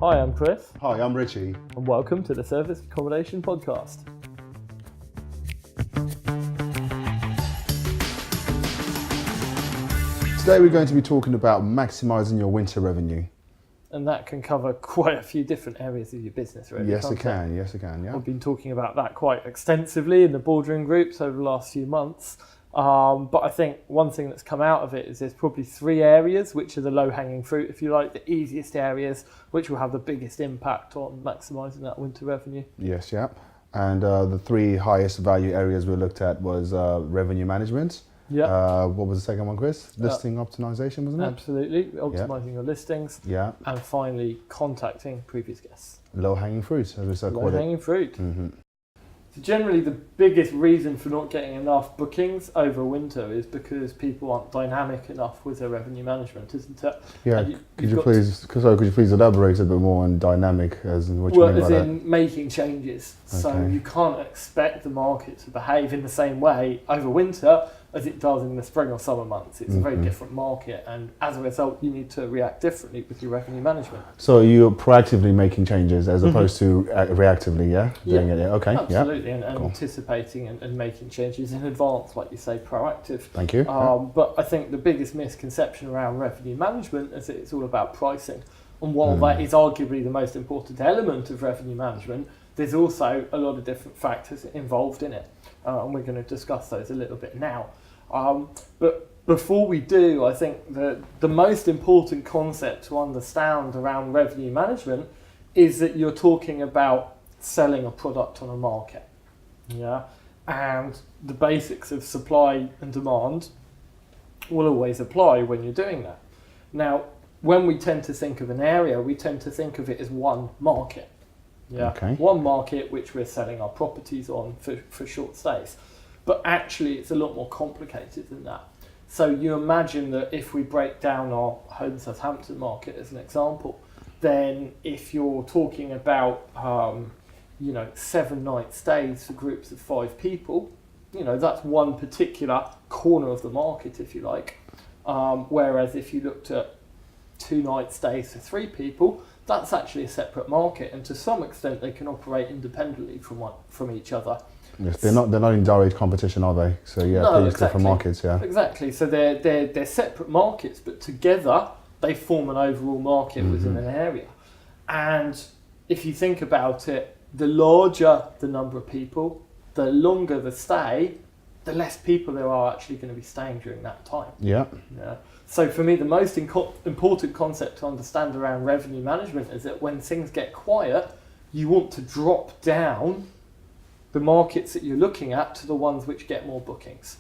Hi, I'm Chris. Hi, I'm Ritchie. And welcome to the Serviced Accommodation Podcast. Today we're going to be talking about maximising your winter revenue. And that can cover quite a few different areas of your business, really. Yes, it can. Yes, it can. Yeah. We've been talking about that quite extensively in the boardroom groups over the last few months. But I think one thing that's come out of it is there's probably three areas which are the low-hanging fruit, if you like, the easiest areas, which will have the biggest impact on maximising that winter revenue. Yes, yeah. And the three highest value areas we looked at was revenue management. Yeah. What was the second one, Chris? Listing optimization, wasn't it? Absolutely. Optimising your listings. Yeah. And finally, contacting previous guests. Low-hanging fruit, as we so call it. Low-hanging fruit. Mm-hmm. So generally, the biggest reason for not getting enough bookings over winter is because people aren't dynamic enough with their revenue management, isn't it? Yeah. Could you please elaborate a bit more on dynamic, as in what you mean by that? Well, as in making changes. Okay. So you can't expect the market to behave in the same way over winter as it does in the spring or summer months. It's a very different market, and as a result, you need to react differently with your revenue management. So you're proactively making changes as opposed to reactively, yeah? Doing it, yeah. Okay. Absolutely, and cool. Anticipating and making changes in advance, like you say, proactive. Thank you. But I think the biggest misconception around revenue management is that it's all about pricing. And while that is arguably the most important element of revenue management, there's also a lot of different factors involved in it. And we're going to discuss those a little bit now. But before we do, I think the most important concept to understand around revenue management is that you're talking about selling a product on a market. Yeah, and the basics of supply and demand will always apply when you're doing that. Now, when we tend to think of an area, we tend to think of it as one market. Yeah, okay. One market which we're selling our properties on for short stays. But actually, it's a lot more complicated than that. So you imagine that if we break down our home Southampton market as an example, then if you're talking about 7-night stays for groups of 5 people, that's one particular corner of the market, if you like. Whereas if you looked at 2-night stays for 3 people, that's actually a separate market, and to some extent they can operate independently from each other. Yes, they're not in direct competition, are they? So no, exactly. Different markets, yeah. Exactly. So they're separate markets, but together they form an overall market within an area. And if you think about it, the larger the number of people, the longer the stay, the less people there are actually going to be staying during that time. Yeah. So for me, the most important concept to understand around revenue management is that when things get quiet, you want to drop down the markets that you're looking at to the ones which get more bookings.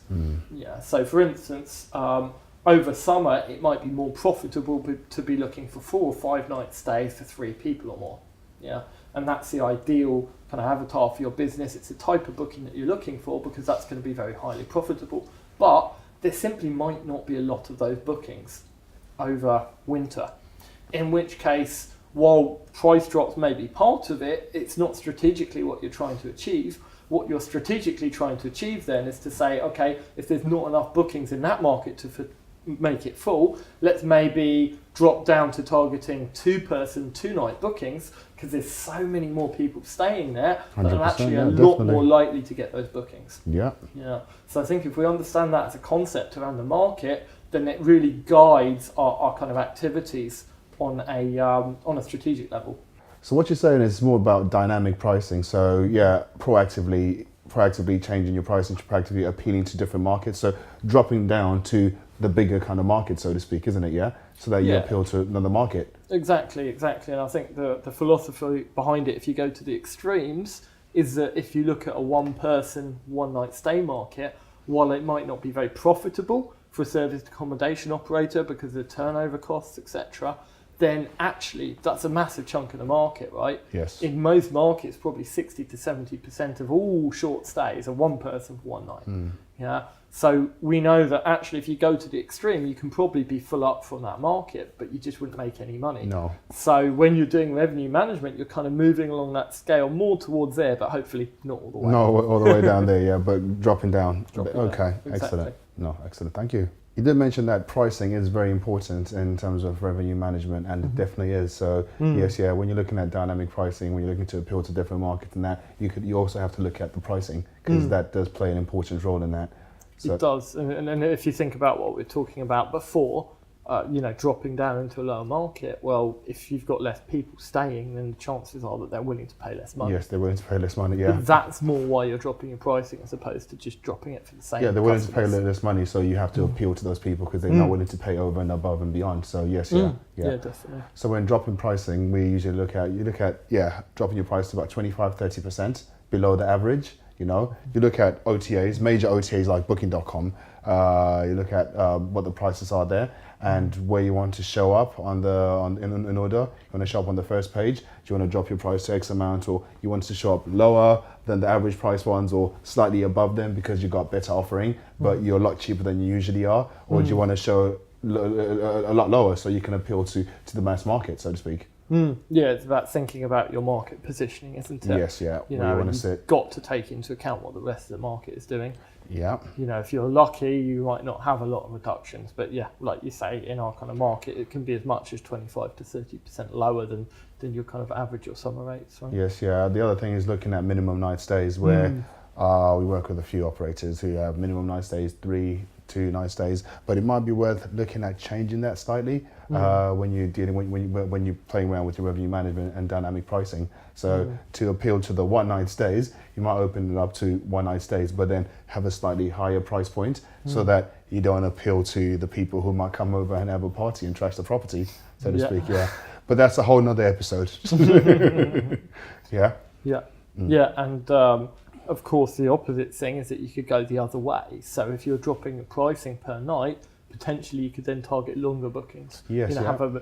Yeah. So for instance, over summer, it might be more profitable to be looking for 4 or 5 night stays for 3 people or more. Yeah. And that's the ideal kind of avatar for your business. It's the type of booking that you're looking for because that's going to be very highly profitable. But there simply might not be a lot of those bookings over winter. In which case, while price drops may be part of it, it's not strategically what you're trying to achieve. What you're strategically trying to achieve then is to say, okay, if there's not enough bookings in that market to make it full, let's maybe drop down to targeting 2-person, 2-night bookings, because there's so many more people staying there that are actually a lot more likely to get those bookings. Yeah. So I think if we understand that as a concept around the market, then it really guides our kind of activities on a strategic level. So what you're saying is more about dynamic pricing. So yeah, proactively changing your pricing, proactively appealing to different markets. So dropping down to the bigger kind of market, so to speak, isn't it? Yeah. So that you appeal to another market. Exactly. And I think the philosophy behind it, if you go to the extremes, is that if you look at a 1-person, 1-night stay market, while it might not be very profitable for a serviced accommodation operator because of turnover costs, etc., then actually that's a massive chunk of the market, right? Yes. In most markets, probably 60 to 70% of all short stays are 1-person for 1 night. Yeah. So we know that actually if you go to the extreme, you can probably be full up from that market, but you just wouldn't make any money. No. So when you're doing revenue management, you're kind of moving along that scale more towards there, but hopefully not all the way. No, all the way down there, yeah, but dropping down. Okay, exactly. Excellent. No, excellent. Thank you. You did mention that pricing is very important in terms of revenue management, and it definitely is. So yes, yeah, when you're looking at dynamic pricing, when you're looking to appeal to different markets and that, you also have to look at the pricing, because that does play an important role in that. So it does, and if you think about what we were talking about before, dropping down into a lower market, well, if you've got less people staying, then the chances are that they're willing to pay less money. Yes, they're willing to pay less money, yeah. But that's more why you're dropping your pricing as opposed to just dropping it for the same. Yeah, they're willing to pay less money, so you have to appeal to those people because they're not willing to pay over and above and beyond. So yes, yeah. Definitely. So when dropping pricing, we usually look at dropping your price to about 25-30% below the average. You look at OTAs, major OTAs like Booking.com. You look at what the prices are there and where you want to show up in order. You want to show up on the first page. Do you want to drop your price to X amount, or you want to show up lower than the average price ones, or slightly above them because you got better offering, but you're a lot cheaper than you usually are, or do you want to show a lot lower so you can appeal to the mass market, so to speak? Yeah, it's about thinking about your market positioning, isn't it? Yes, yeah. You've got to take into account what the rest of the market is doing. Yeah. If you're lucky, you might not have a lot of reductions, but yeah, like you say, in our kind of market, it can be as much as 25-30% lower than your kind of average or summer rates, right? Yes, yeah. The other thing is looking at minimum night stays, where we work with a few operators who have minimum night stays, 2 night stays, but it might be worth looking at changing that slightly when you're playing around with your revenue management and dynamic pricing. So to appeal to the 1 night stays, you might open it up to 1 night stays, but then have a slightly higher price point so that you don't appeal to the people who might come over and have a party and trash the property, so to speak. Yeah, but that's a whole nother episode. Yeah. And of course, the opposite thing is that you could go the other way. So if you're dropping the pricing per night, potentially you could then target longer bookings. Yes,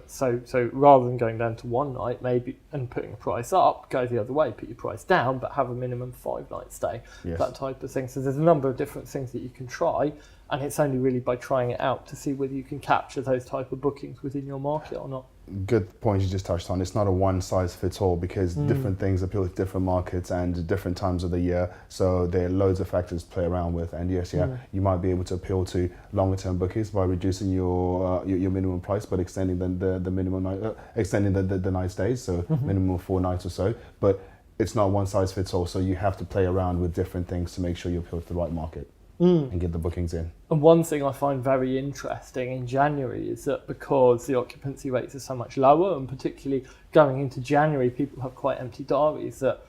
so rather than going down to 1 night maybe and putting the price up, go the other way, put your price down, but have a minimum 5 night stay, that type of thing. So there's a number of different things that you can try, and it's only really by trying it out to see whether you can capture those type of bookings within your market or not. Good point you just touched on. It's not a one size fits all, because different things appeal to different markets and different times of the year. So there are loads of factors to play around with. And yes, you might be able to appeal to longer term bookings by reducing your minimum price, but extending the minimum night, extending the night stays, so minimum 4 nights or so. But it's not one size fits all. So you have to play around with different things to make sure you appeal to the right market and get the bookings in. And one thing I find very interesting in January is that because the occupancy rates are so much lower, and particularly going into January, people have quite empty diaries, that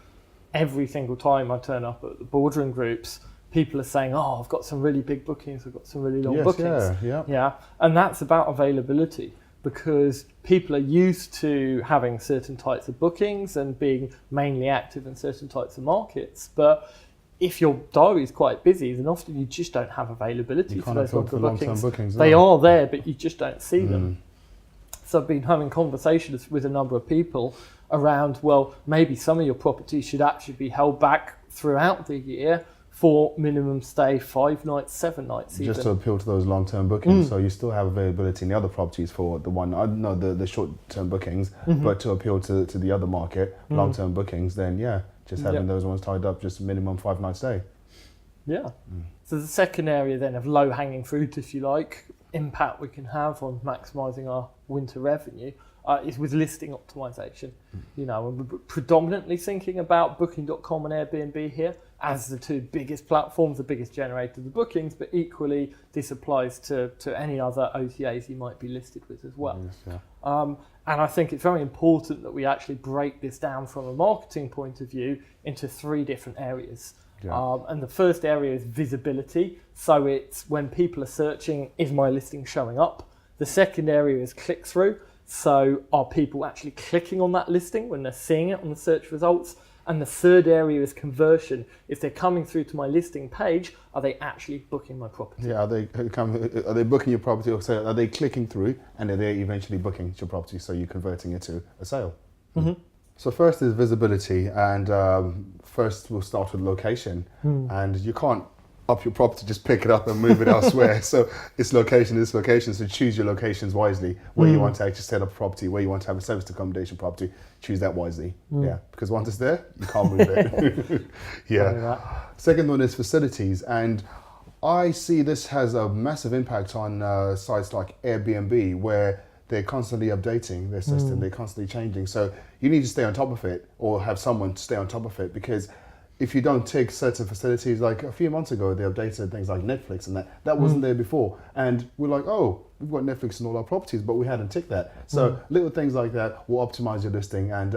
every single time I turn up at the boardroom groups, people are saying, oh, I've got some really big bookings, I've got some really long bookings. Yeah. And that's about availability, because people are used to having certain types of bookings and being mainly active in certain types of markets. But if your diary is quite busy, then often you just don't have availability for those longer bookings. They are there, but you just don't see them. So I've been having conversations with a number of people around, well, maybe some of your properties should actually be held back throughout the year for minimum stay 5 nights, 7 nights even. Just to appeal to those long-term bookings. So you still have availability in the other properties for the short-term bookings, but to appeal to the other market, long-term bookings, then just having those ones tied up, just minimum 5 nights stay. So the second area then of low-hanging fruit, if you like, impact we can have on maximising our winter revenue is with listing optimisation. And we're predominantly thinking about Booking.com and Airbnb here as the 2 biggest platforms, the biggest generators of bookings, but equally this applies to any other OTAs you might be listed with as well. And I think it's very important that we actually break this down from a marketing point of view into 3 different areas. And the first area is visibility. So it's when people are searching, is my listing showing up? The second area is click-through. So are people actually clicking on that listing when they're seeing it on the search results? And the third area is conversion. If they're coming through to my listing page, are they actually booking my property? Are they booking your property, or are they clicking through and are they eventually booking your property, so you're converting it to a sale? So first is visibility, and first we'll start with location. And you can't up your property, just pick it up and move it elsewhere. So it's location, so choose your locations wisely. Where you want to actually set up a property, where you want to have a serviced accommodation property, choose that wisely. Because once it's there, you can't move it. Second one is facilities, and I see this has a massive impact on sites like Airbnb, where they're constantly updating their system, they're constantly changing. So you need to stay on top of it, or have someone to stay on top of it, because if you don't take certain facilities, like a few months ago, they updated things like Netflix, and that wasn't there before. And we're like, oh, we've got Netflix in all our properties, but we hadn't ticked that. So little things like that will optimize your listing and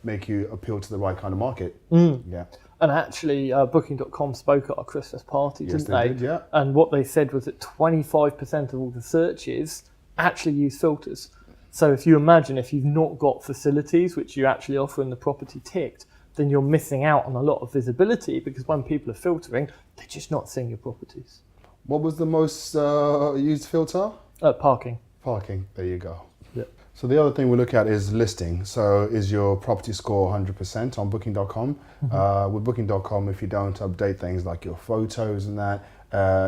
make you appeal to the right kind of market. Yeah. And actually, Booking.com spoke at our Christmas party, Yes, didn't they? did, yeah. And what they said was that 25% of all the searches actually use filters. So if you imagine, if you've not got facilities which you actually offer in the property ticked, then you're missing out on a lot of visibility, because when people are filtering, they're just not seeing your properties. What was the most used filter? Parking. Parking, there you go. Yeah. So the other thing we look at is listing. So is your property score 100% on Booking.com? With Booking.com, if you don't update things like your photos and that,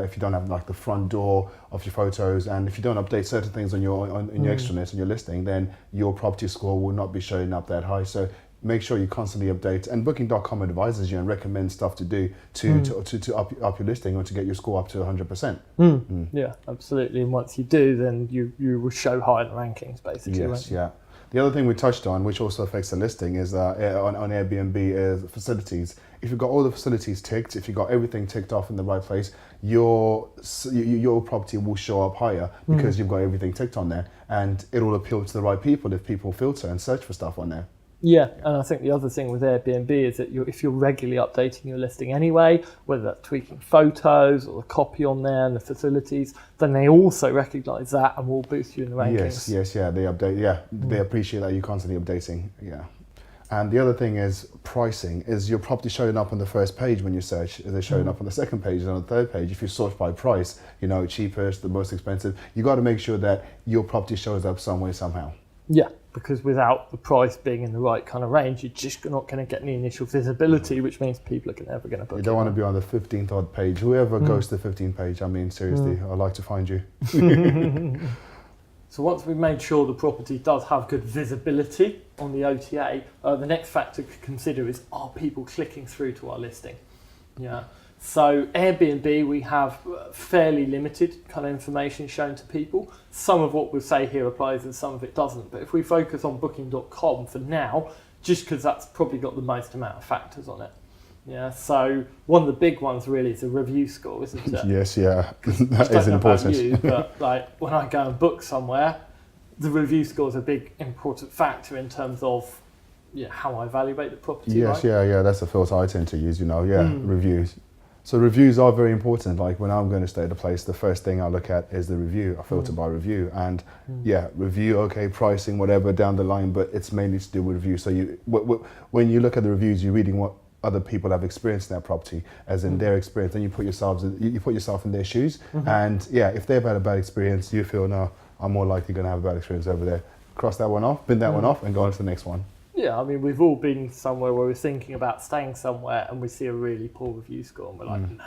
if you don't have like the front door of your photos, and if you don't update certain things on your extranets and your listing, then your property score will not be showing up that high. So make sure you constantly update, and Booking.com advises you and recommends stuff to do to up your listing, or to get your score up to 100%. Yeah, absolutely. And once you do, then you will show high in the rankings, basically. Yes, yeah. The other thing we touched on, which also affects the listing, is on Airbnb, is facilities. If you've got all the facilities ticked, if you've got everything ticked off in the right place, your property will show up higher, because you've got everything ticked on there, and it will appeal to the right people if people filter and search for stuff on there. Yeah, and I think the other thing with Airbnb is that if you're regularly updating your listing anyway, whether that's tweaking photos or the copy on there and the facilities, then they also recognise that and will boost you in the rankings. Yes, yeah, they update. Yeah, they appreciate that you're constantly updating. Yeah, and the other thing is pricing. Is your property showing up on the first page when you search? Is it showing up on the second page and on the third page? If you sort by price, cheapest, the most expensive, you got to make sure that your property shows up somewhere, somehow. Yeah, because without the price being in the right kind of range, you're just not going to get any initial visibility, which means people are never going to book. You don't want to be on the 15th odd page. Whoever goes to the 15th page, I mean, seriously, I'd like to find you. So once we've made sure the property does have good visibility on the OTA, the next factor to consider is, are people clicking through to our listing? Yeah. So Airbnb, we have fairly limited kind of information shown to people. Some of what we'll say here applies and some of it doesn't. But if we focus on Booking.com for now, just because that's probably got the most amount of factors on it. Yeah, so one of the big ones really is a review score, isn't it? Yes, yeah, that is important. You, but like when I go and book somewhere, the review score is a big important factor in terms of how I evaluate the property. Yes, right? yeah, that's the filter I tend to use. Reviews. So reviews are very important. Like when I'm going to stay at a place, the first thing I look at is the review. I filter by review, and review, okay, pricing, whatever down the line, but it's mainly to do with review. So when you look at the reviews, you're reading what other people have experienced in that property, as in their experience, and you put yourself in their shoes. And if they've had a bad experience, you feel, no, I'm more likely going to have a bad experience over there. Cross that one off, bin that one off, and go on to the next one. Yeah, I mean, we've all been somewhere where we're thinking about staying somewhere and we see a really poor review score and we're like, no.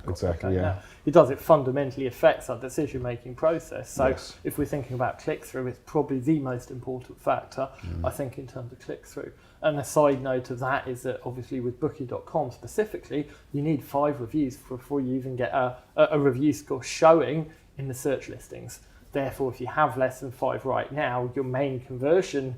Exactly, yeah. It fundamentally affects our decision-making process. So if we're thinking about click-through, it's probably the most important factor, I think, in terms of click-through. And a side note of that is that obviously with Booking.com specifically, you need 5 reviews before you even get a review score showing in the search listings. Therefore, if you have less than 5 right now, your main conversion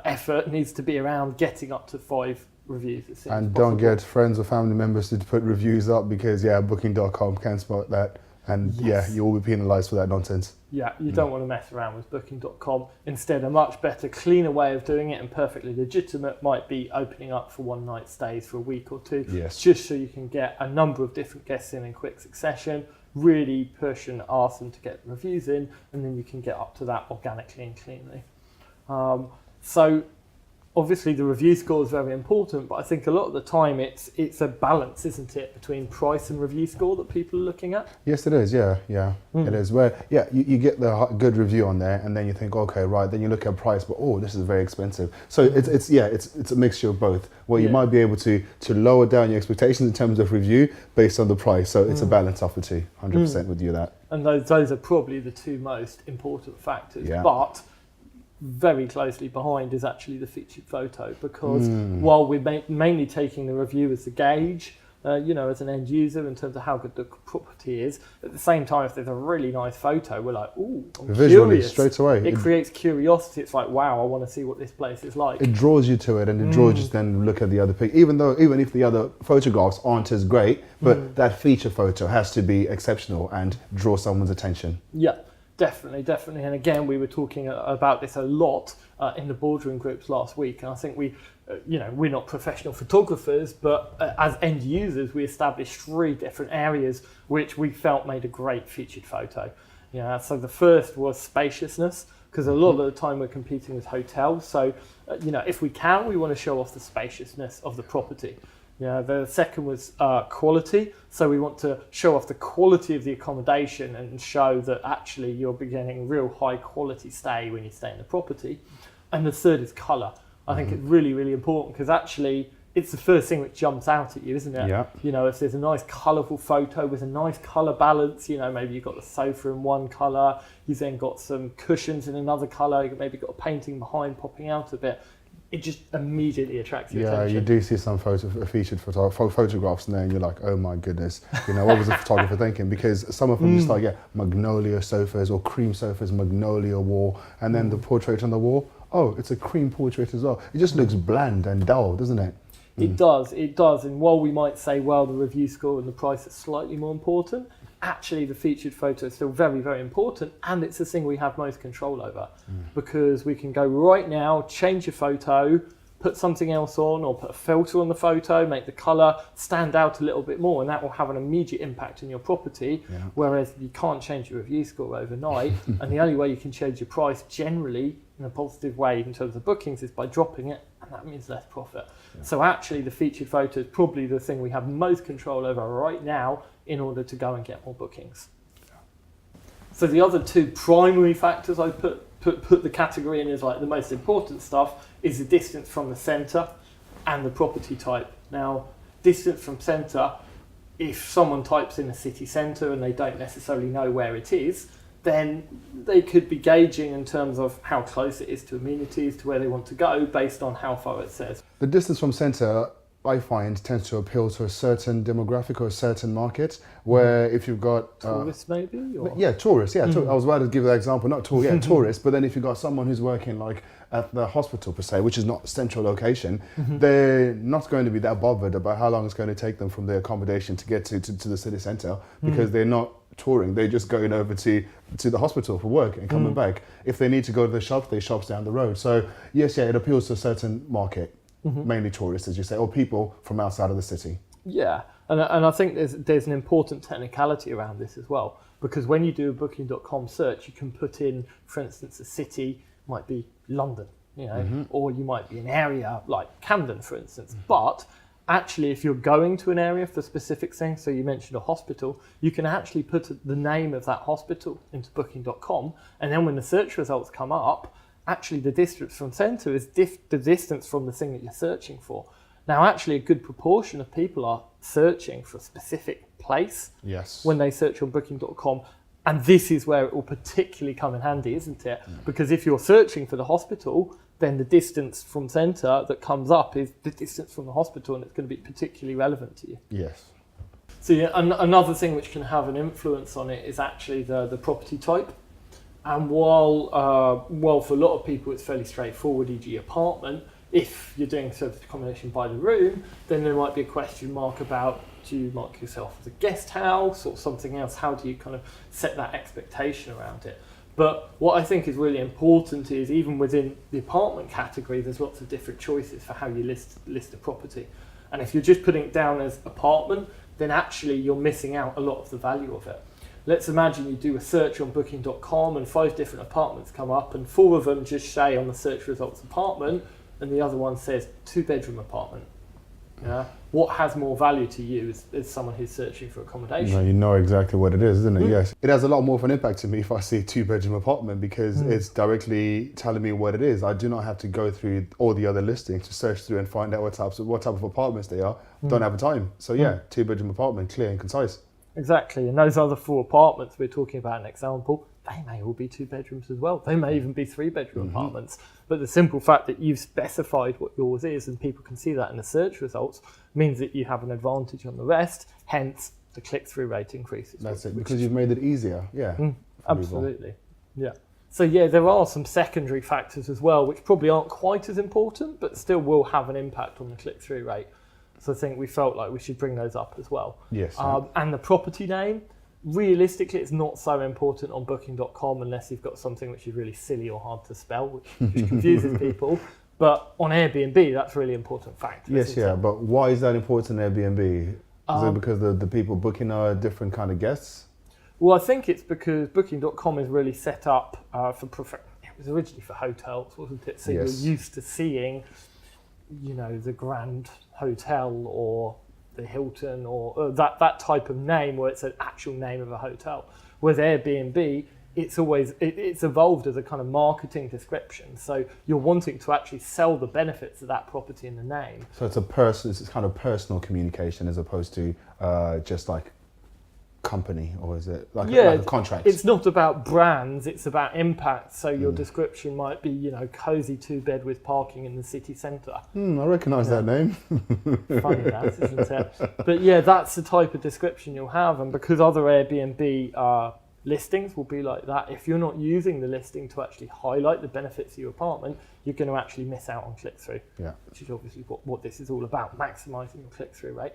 effort needs to be around getting up to 5 reviews as soon as possible. Don't get friends or family members to put reviews up, because Booking.com can spot that, and you will be penalised for that nonsense. Yeah, you don't want to mess around with Booking.com. Instead, a much better, cleaner way of doing it and perfectly legitimate might be opening up for one night stays for a week or 2, just so you can get a number of different guests in quick succession, really push and ask them to get reviews in, and then you can get up to that organically and cleanly. So obviously the review score is very important, but I think a lot of the time it's a balance, isn't it, between price and review score that people are looking at? Yes, it is. Yeah, it is. Where you get the good review on there, and then you think, okay, right. Then you look at price, but this is very expensive. So it's a mixture of both. Where you might be able to lower down your expectations in terms of review based on the price. So it's a balance of the two. 100% with you that. And those are probably the 2 most important factors. Yeah. But very closely behind is actually the featured photo, because while we're mainly taking the review as the gauge, as an end user in terms of how good the property is. At the same time, if there's a really nice photo, we're like, ooh, I'm visually curious. Straight away. It creates curiosity. It's like, wow, I want to see what this place is like. It draws you to it, and it draws you to then look at the other picture. Even if the other photographs aren't as great, but that feature photo has to be exceptional and draw someone's attention. Yeah. Definitely. And again, we were talking about this a lot in the boardroom groups last week. And I think we're not professional photographers, but as end users, we established 3 different areas which we felt made a great featured photo. So the first was spaciousness, because a lot of the time we're competing with hotels. So, if we can, we want to show off the spaciousness of the property. The second was quality. So we want to show off the quality of the accommodation and show that actually you're getting real high quality stay when you stay in the property. And the third is colour. I think it's really, really important, because actually it's the first thing which jumps out at you, isn't it? Yeah. If there's a nice colourful photo with a nice colour balance, maybe you've got the sofa in one colour, you've then got some cushions in another colour, you've maybe got a painting behind popping out a bit. It just immediately attracts your attention. Yeah, you do see some featured photographs in there, and you're like, oh my goodness, what was the photographer thinking? Because some of them just like, magnolia sofas or cream sofas, magnolia wall, and then the portrait on the wall, oh, it's a cream portrait as well. It just looks bland and dull, doesn't it? It does. And while we might say, well, the review score and the price is slightly more important, actually the featured photo is still very, very important, and it's the thing we have most control over, because we can go right now, change your photo, put something else on, or put a filter on the photo, make the colour stand out a little bit more, and that will have an immediate impact on your property, whereas you can't change your review score overnight, and the only way you can change your price generally in a positive way in terms of bookings is by dropping it, and that means less profit. So actually the featured photo is probably the thing we have most control over right now in order to go and get more bookings. So the other 2 primary factors I put the category in as like the most important stuff is the distance from the centre and the property type. Now, distance from centre, if someone types in a city centre and they don't necessarily know where it is, then they could be gauging in terms of how close it is to amenities, to where they want to go, based on how far it says. The distance from centre, I find, tends to appeal to a certain demographic or a certain market, where if you've got... tourists maybe? Or? Yeah, tourists, I was about to give that example, not tourists, but then if you've got someone who's working like at the hospital per se, which is not a central location, they're not going to be that bothered about how long it's going to take them from their accommodation to get to the city centre, because they're not touring, they're just going over to the hospital for work and coming back. If they need to go to the shops, they shops down the road. So yes, it appeals to a certain market, mainly tourists, as you say, or people from outside of the city. Yeah, and I think there's an important technicality around this as well, because when you do a Booking.com search, you can put in, for instance, a city might be London, or you might be an area like Camden, for instance, but actually, if you're going to an area for specific things, so you mentioned a hospital, you can actually put the name of that hospital into Booking.com, and then when the search results come up, actually the distance from centre is the distance from the thing that you're searching for. Now, actually, a good proportion of people are searching for a specific place when they search on Booking.com, and this is where it will particularly come in handy, isn't it? Because if you're searching for the hospital, then the distance from centre that comes up is the distance from the hospital, and it's going to be particularly relevant to you. Yes. So another thing which can have an influence on it is actually the property type. And while for a lot of people it's fairly straightforward, e.g. apartment, if you're doing serviced accommodation by the room, then there might be a question mark about, do you mark yourself as a guest house or something else? How do you kind of set that expectation around it? But what I think is really important is, even within the apartment category, there's lots of different choices for how you list a property. And if you're just putting it down as apartment, then actually you're missing out a lot of the value of it. Let's imagine you do a search on Booking.com and 5 different apartments come up, and 4 of them just say on the search results apartment, and the other one says 2-bedroom apartment. What has more value to you as someone who's searching for accommodation? No, you know exactly what it is, isn't it? Yes. It has a lot more of an impact to me if I see a 2-bedroom apartment, because it's directly telling me what it is. I do not have to go through all the other listings to search through and find out what type of apartments they are. Don't have the time. So 2-bedroom apartment, clear and concise. Exactly, and those other 4 apartments we're talking about, an example, they may all be 2 bedrooms as well. They may even be 3 bedroom apartments. But the simple fact that you've specified what yours is and people can see that in the search results means that you have an advantage on the rest, hence the click-through rate increases. That's it, because you've made it easier. Yeah. Absolutely. Yeah. So yeah, there are some secondary factors as well, which probably aren't quite as important, but still will have an impact on the click-through rate. So I think we felt like we should bring those up as well. Yes. And the property name, realistically, it's not so important on Booking.com unless you've got something which is really silly or hard to spell, which confuses people. But on Airbnb, that's a really important factor. Yes, yeah. But why is that important on Airbnb? Is it because the people booking are different kind of guests? Well, I think it's because Booking.com is really set up for it was originally for hotels, wasn't it? So yes. You're used to seeing, the Grand Hotel or the Hilton or that type of name where it's an actual name of a hotel. Whereas Airbnb, it's evolved as a kind of marketing description. So you're wanting to actually sell the benefits of that property in the name. So it's it's kind of personal communication as opposed to just like company, or is it like a contract? It's not about brands, it's about impact. So your description might be, cozy 2-bed with parking in the city centre. I recognise that name. Funny that, isn't it? But yeah, that's the type of description you'll have. And because other Airbnb listings will be like that, if you're not using the listing to actually highlight the benefits of your apartment, you're going to actually miss out on click-through. Yeah. Which is obviously what this is all about, maximising your click-through rate.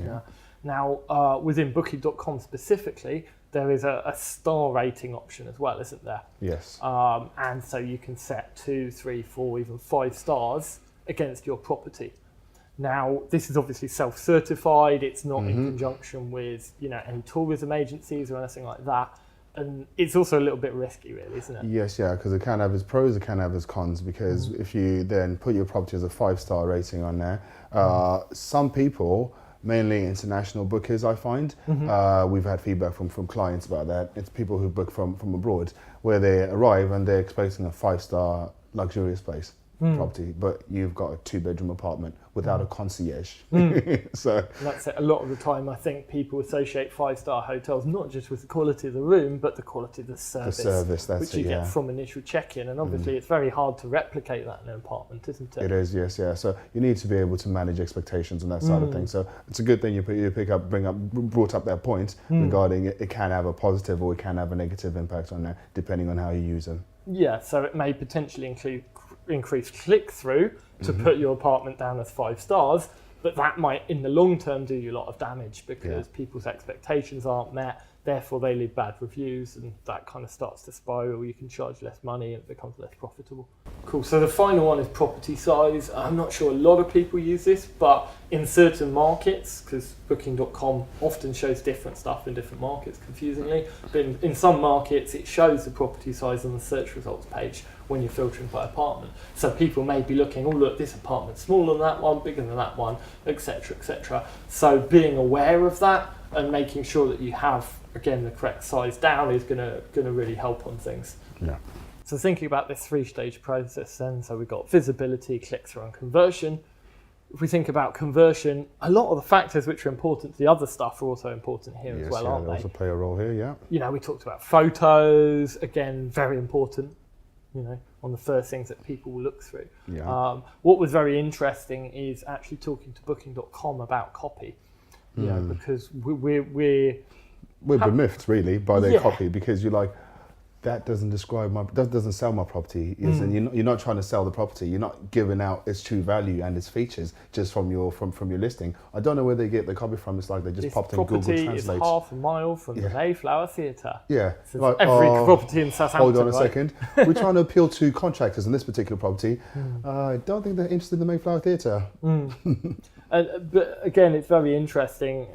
Yeah. Now, within Booking.com specifically, there is a star rating option as well, isn't there? Yes. And so you can set 2, 3, 4, even 5 stars against your property. Now, this is obviously self-certified. It's not in conjunction with, any tourism agencies or anything like that. And it's also a little bit risky, really, isn't it? Yes, yeah, because it can have its pros, it can have its cons, because if you then put your property as a 5-star rating on there, some people, mainly international bookers, I find. We've had feedback from clients about that. It's people who book from abroad, where they arrive and they're expecting a 5-star luxurious place. Property, but you've got a 2-bedroom apartment without a concierge. So and that's it. A lot of the time, I think people associate 5-star hotels not just with the quality of the room, but the quality of the service. The service, that's which you get from initial check-in, and obviously it's very hard to replicate that in an apartment, isn't it? It is, yes, yeah. So you need to be able to manage expectations on that side of things. So it's a good thing you brought up that point regarding it can have a positive or it can have a negative impact on that, depending on how you use them. Yeah, so it may potentially increase click-through to put your apartment down as 5 stars, but that might in the long term do you a lot of damage because people's expectations aren't met, therefore they leave bad reviews, and that kind of starts to spiral. You can charge less money and it becomes less profitable. Cool, so the final one is property size. I'm not sure a lot of people use this, but in certain markets, because Booking.com often shows different stuff in different markets, confusingly, but in some markets it shows the property size on the search results page when you're filtering by apartment. So people may be looking, oh look, this apartment's smaller than that one, bigger than that one, etc., etc. So being aware of that and making sure that you have, again, the correct size down is going to really help on things. Yeah. So thinking about this 3-stage process then, so we've got visibility, click-through and conversion. If we think about conversion, a lot of the factors which are important to the other stuff are also important here as well, aren't they? They also play a role here, yeah. We talked about photos, again, very important, on the first things that people will look through. Yeah. What was very interesting is actually talking to Booking.com about copy, because we're bemiffed really by their copy, because you're like, that doesn't sell my property. And you're not trying to sell the property. You're not giving out its true value and its features just from your listing. I don't know where they get the copy from. It's like they just popped in Google Translate. This property is half a mile from the Mayflower Theatre. Yeah. So like, every property in Southampton. Hold on a second. We're trying to appeal to contractors in this particular property. I don't think they're interested in the Mayflower Theatre. But again, it's very interesting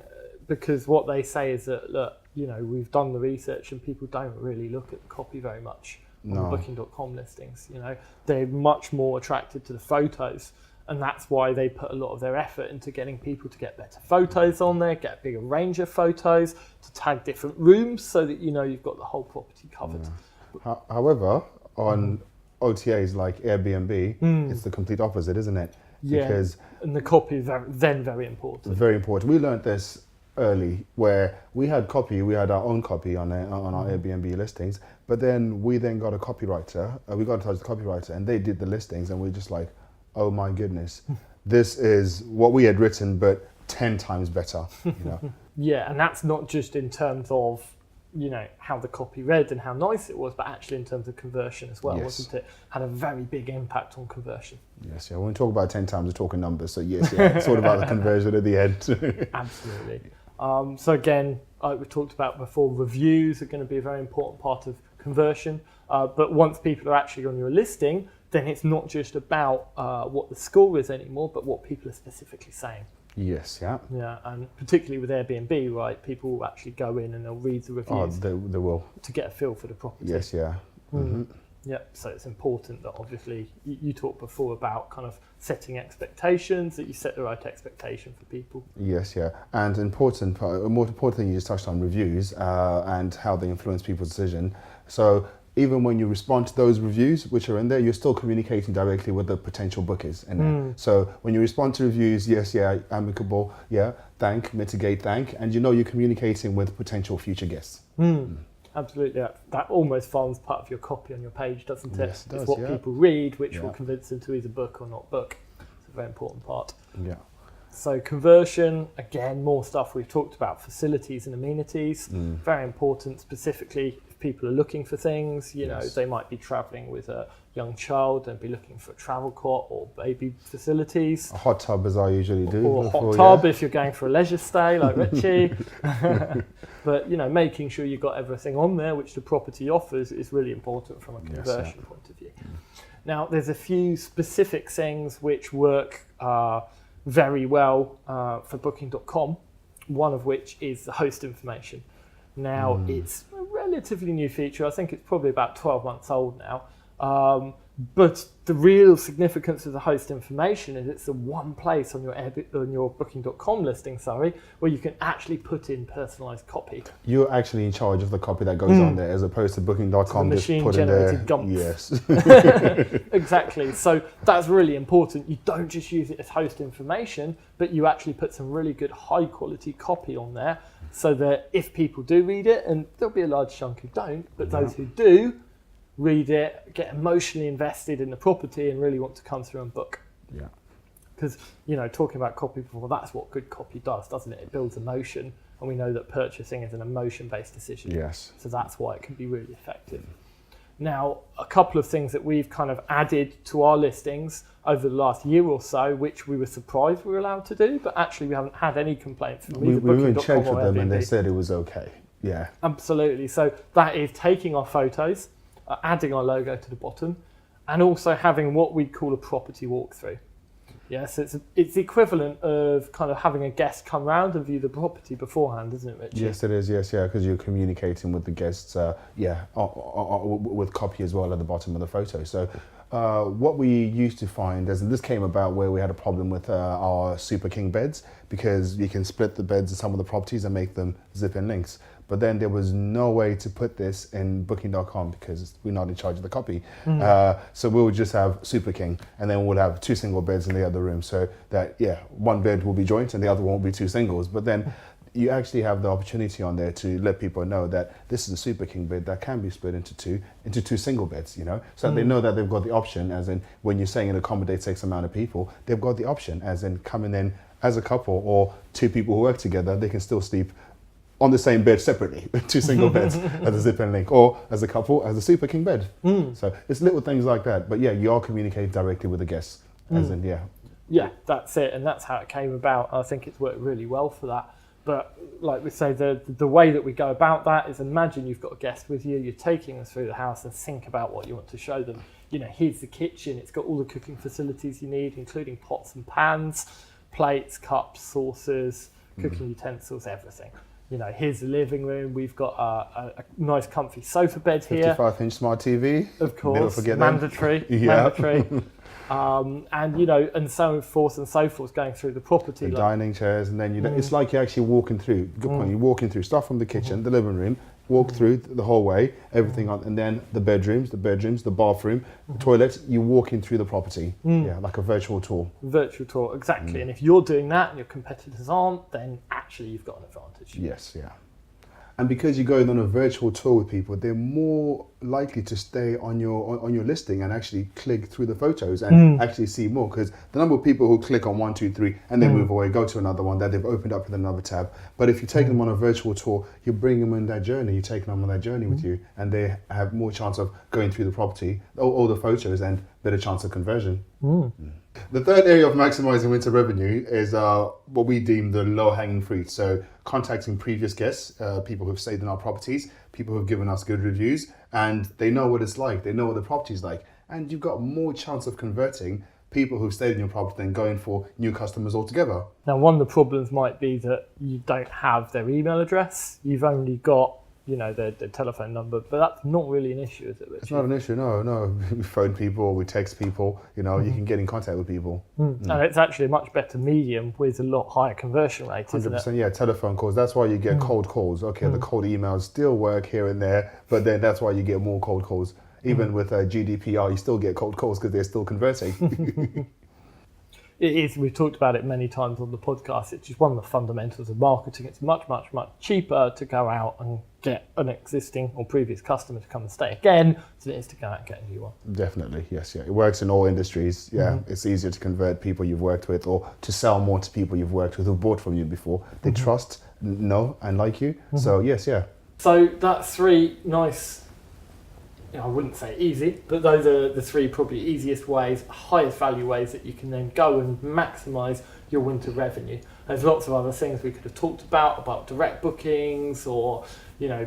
because what they say is that, look, we've done the research and people don't really look at the copy very much on Booking.com listings. They're much more attracted to the photos, and that's why they put a lot of their effort into getting people to get better photos on there, get a bigger range of photos, to tag different rooms so that you've got the whole property covered. However, on OTAs like Airbnb, it's the complete opposite, isn't it? Yeah, and the copy is very important. Very important. We learned this early where we had our own copy on our Airbnb listings, but then we got a copywriter, we got in touch with the copywriter and they did the listings and we're just like, oh my goodness, this is what we had written, but 10 times better, you know. Yeah, and that's not just in terms of, you know, how the copy read and how nice it was, but actually in terms of conversion as well, wasn't it? Had a very big impact on conversion. Yes, yeah. When we talk about 10 times, we're talking numbers. So yes, yeah, it's all about the conversion at the end. Absolutely. So again, like we talked about before, reviews are going to be a very important part of conversion. But once people are actually on your listing, then it's not just about what the score is anymore, but what people are specifically saying. Yes, yeah. Yeah, and particularly with Airbnb, right, people will actually go in and they'll read the reviews. Oh, they will. To get a feel for the property. Yes, yeah. Mm-hmm. Yeah, so it's important that obviously you talked before about kind of setting expectations, that you set the right expectation for people. Yes, yeah. And a more important thing you just touched on, reviews and how they influence people's decision. So even when you respond to those reviews which are in there, you're still communicating directly with the potential bookers in there. So when you respond to reviews, yes, yeah, amicable, yeah, thank, mitigate, thank, and you know you're communicating with potential future guests. Absolutely, that almost forms part of your copy on your page, doesn't it? Yes, it does, it's what people read, which will convince them to either book or not book. It's a very important part. Yeah. So conversion, again, more stuff we've talked about, facilities and amenities, very important, specifically if people are looking for things, you know, they might be traveling with a young child and be looking for a travel cot or baby facilities. A hot tub, as I usually do. Or a hot tub if you're going for a leisure stay like Ritchie. But, you know, making sure you've got everything on there, which the property offers, is really important from a conversion point of view. Now, there's a few specific things which work very well for Booking.com, one of which is the host information. Now, it's a relatively new feature. I think it's probably about 12 months old now. But the real significance of the host information is it's the one place on your Booking.com listing, where you can actually put in personalised copy. You're actually in charge of the copy that goes on there, as opposed to Booking.com just put in there. Gump. Yes. Exactly. So that's really important. You don't just use it as host information, but you actually put some really good high quality copy on there, so that if people do read it, and there'll be a large chunk who don't, but those who do read it, get emotionally invested in the property and really want to come through and book. Yeah. Because, you know, talking about copy before, that's what good copy does, doesn't it? It builds emotion, and we know that purchasing is an emotion-based decision. Yes. So that's why it can be really effective. Now, a couple of things that we've kind of added to our listings over the last year or so, which we were surprised we were allowed to do, but actually we haven't had any complaints from either Booking.com or Airbnb. We checked with them and they said it was okay. Yeah. Absolutely. So that is taking our photos, adding our logo to the bottom, and also having what we'd call a property walkthrough. Yes, it's the equivalent of kind of having a guest come round and view the property beforehand, isn't it, Ritchie? Yes, it is. Yes, yeah, because you're communicating with the guests. With copy as well at the bottom of the photo. So, what we used to find, and this came about where we had a problem with our Super King beds, because you can split the beds in some of the properties and make them zip-in links. But then there was no way to put this in Booking.com because we're not in charge of the copy. So we would just have Super King, and then we'll have 2 single beds in the other room, so that, one bed will be joint and the other one will be 2 singles. But then you actually have the opportunity on there to let people know that this is a Super King bed that can be split into two single beds, you know, so they know that they've got the option, as in when you're saying it accommodates X amount of people, they've got the option, as in coming in as a couple or 2 people who work together, they can still sleep on the same bed separately, 2 single beds as a zip and link, or as a couple as a Super King bed. So it's little things like that. But you are communicating directly with the guests, as in, Yeah, that's it, and that's how it came about. I think it's worked really well for that. But like we say, the way that we go about that is, imagine you've got a guest with you, you're taking them through the house, and think about what you want to show them. You know, here's the kitchen, it's got all the cooking facilities you need, including pots and pans, plates, cups, saucers, cooking utensils, everything. You know, here's the living room. We've got a nice comfy sofa bed here. 55-inch smart TV. Of course, mandatory. Mandatory. And, you know, and so forth and so forth going through the property. The dining chairs, and then, you know, it's like you're actually walking through. Good point. You're walking through stuff from the kitchen, the living room, walk through the whole way, everything on, and then the bedrooms, the bathroom, the toilets, you walk in through the property. Yeah, like a virtual tour. Virtual tour, exactly. And if you're doing that and your competitors aren't, then actually you've got an advantage. Yes, yeah. And because you're going on a virtual tour with people, they're more likely to stay on your listing and actually click through the photos and actually see more. Because the number of people who click on 1, 2, 3 and then move away, go to another one that they've opened up with another tab. But if you take them on a virtual tour, you bring them on that journey. You're taking them on that journey with you, and they have more chance of going through the property, all the photos, and better chance of conversion. The third area of maximizing winter revenue is what we deem the low-hanging fruit. So contacting previous guests, people who've stayed in our properties, people who've given us good reviews, and they know what it's like. They know what the property's like. And you've got more chance of converting people who've stayed in your property than going for new customers altogether. Now, one of the problems might be that you don't have their email address. You've only got their telephone number, but that's not really an issue, is it, Ritchie? It's not an issue, no. We phone people, we text people, you can get in contact with people. And it's actually a much better medium with a lot higher conversion rate, isn't it? 100%, yeah, telephone calls. That's why you get cold calls. Okay, the cold emails still work here and there, but then that's why you get more cold calls. Even with GDPR, you still get cold calls because they're still converting. It is, we've talked about it many times on the podcast, it's just one of the fundamentals of marketing. It's much, much, much cheaper to go out and get an existing or previous customer to come and stay again than it is to go out and get a new one. Definitely, yes, yeah. It works in all industries, yeah. It's easier to convert people you've worked with or to sell more to people you've worked with who bought from you before. They trust, know and like you. So, yes, yeah. So that's 3 nice, I wouldn't say easy, but those are the 3 probably easiest ways, highest value ways that you can then go and maximise your winter revenue. There's lots of other things we could have talked about direct bookings or,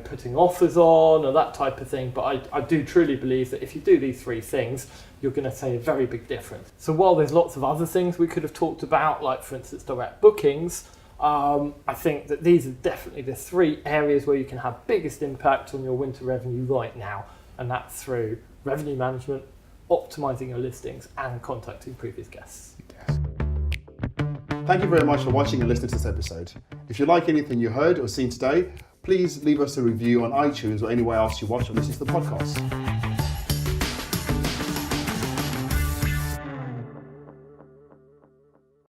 putting offers on or that type of thing. But I do truly believe that if you do these 3 things, you're going to see a very big difference. So while there's lots of other things we could have talked about, like for instance, direct bookings, I think that these are definitely the 3 areas where you can have biggest impact on your winter revenue right now. And that's through revenue management, optimizing your listings, and contacting previous guests. Yes. Thank you very much for watching and listening to this episode. If you like anything you heard or seen today, please leave us a review on iTunes or anywhere else you watch or listen to the podcast.